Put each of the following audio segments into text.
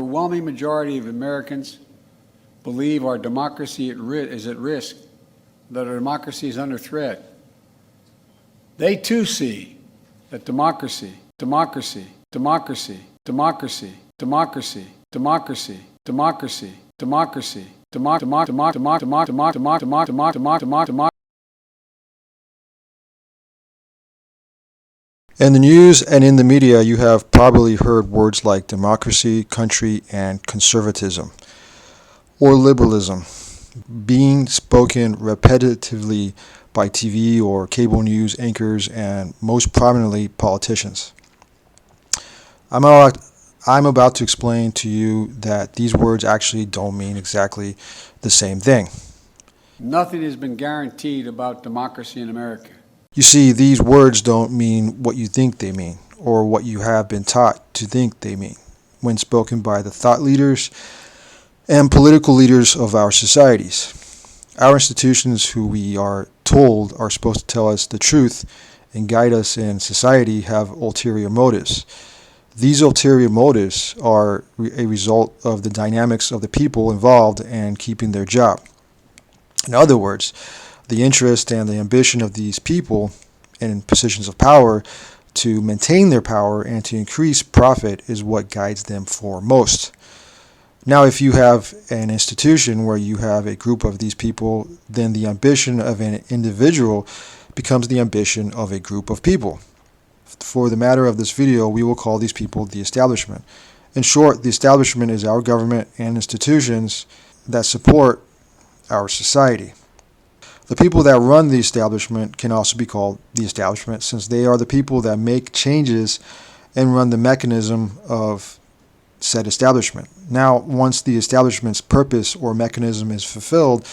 The overwhelming majority of Americans believe our democracy is at risk, that our democracy is under threat. They too see that democracy, democracy, democracy, democracy, democracy, democracy, democracy, democracy, In the news and in the media, you have probably heard words like democracy, country, and conservatism, or liberalism, being spoken repetitively by TV or cable news anchors and most prominently politicians. I'm about to explain to you that these words actually don't mean exactly the same thing. Nothing has been guaranteed about democracy in America. You see, these words don't mean what you think they mean, or what you have been taught to think they mean, when spoken by the thought leaders and political leaders of our societies. Our institutions, who we are told are supposed to tell us the truth and guide us in society, have ulterior motives. These ulterior motives are a result of the dynamics of the people involved in keeping their job. In other words, the interest and the ambition of these people in positions of power to maintain their power and to increase profit is what guides them foremost. Now, if you have an institution where you have a group of these people, then the ambition of an individual becomes the ambition of a group of people. For the matter of this video, we will call these people the establishment. In short, the establishment is our government and institutions that support our society. The people that run the establishment can also be called the establishment, since they are the people that make changes and run the mechanism of said establishment. Now, once the establishment's purpose or mechanism is fulfilled,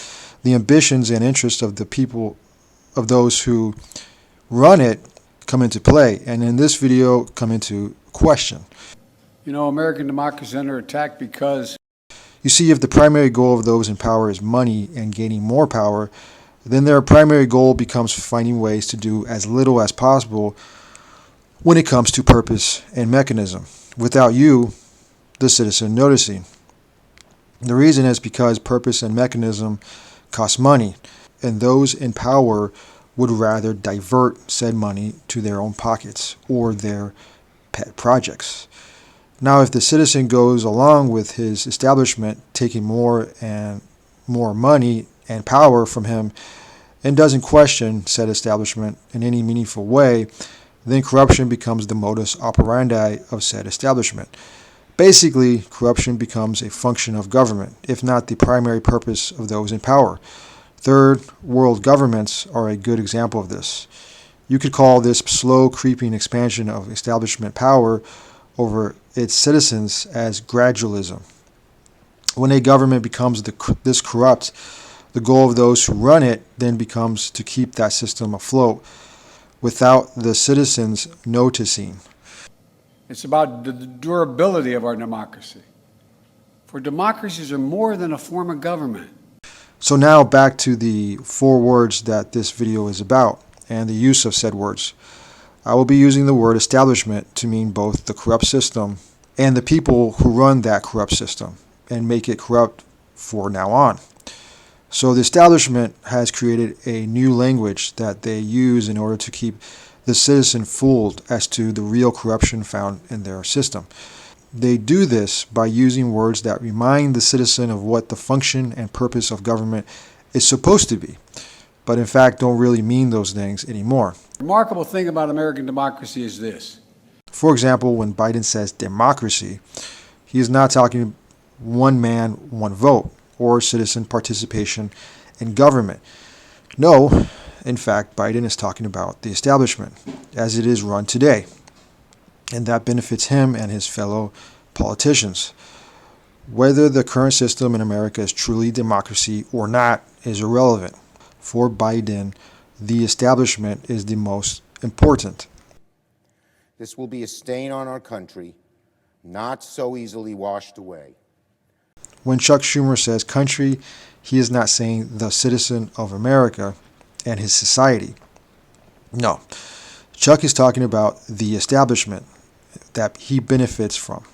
the ambitions and interests of the people, of those who run it, come into play, and in this video come into question. You know, American democracy is under attack because you see, if the primary goal of those in power is money and gaining more power, then their primary goal becomes finding ways to do as little as possible when it comes to purpose and mechanism, without you, the citizen, noticing. The reason is because purpose and mechanism cost money, and those in power would rather divert said money to their own pockets or their pet projects. Now, if the citizen goes along with his establishment taking more and more money and power from him and doesn't question said establishment in any meaningful way, then corruption becomes the modus operandi of said establishment. Basically, corruption becomes a function of government, if not the primary purpose of those in power. Third world governments are a good example of this. You could call this slow creeping expansion of establishment power over its citizens as gradualism. When a government becomes this corrupt, the goal of those who run it then becomes to keep that system afloat without the citizens noticing. it's about the durability of our democracy. For democracies are more than a form of government. So now back to the 4 words that this video is about and the use of said words. I will be using the word establishment to mean both the corrupt system and the people who run that corrupt system and make it corrupt for now on. So the establishment has created a new language that they use in order to keep the citizen fooled as to the real corruption found in their system. They do this by using words that remind the citizen of what the function and purpose of government is supposed to be, but in fact don't really mean those things anymore. The remarkable thing about American democracy is this. For example, when Biden says democracy, he is not talking one man, one vote, or citizen participation in government. No, in fact, Biden is talking about the establishment as it is run today, and that benefits him and his fellow politicians. Whether the current system in America is truly democracy or not is irrelevant. For Biden, the establishment is the most important. This will be a stain on our country, not so easily washed away. When Chuck Schumer says country, he is not saying the citizen of America and his society. No, Chuck is talking about the establishment that he benefits from.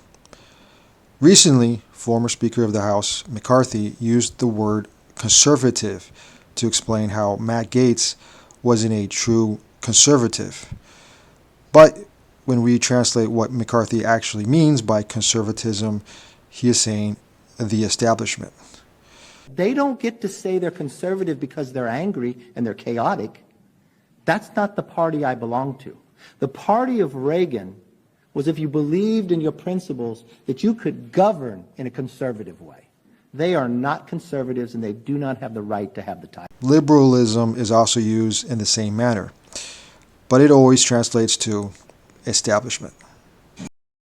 Recently, former Speaker of the House McCarthy used the word conservative to explain how Matt Gaetz wasn't a true conservative. But when we translate what McCarthy actually means by conservatism, he is saying the establishment. They don't get to say they're conservative because they're angry and they're chaotic. That's not the party I belong to. The party of Reagan was if you believed in your principles that you could govern in a conservative way. They are not conservatives and they do not have the right to have the title. Liberalism is also used in the same manner, but it always translates to establishment.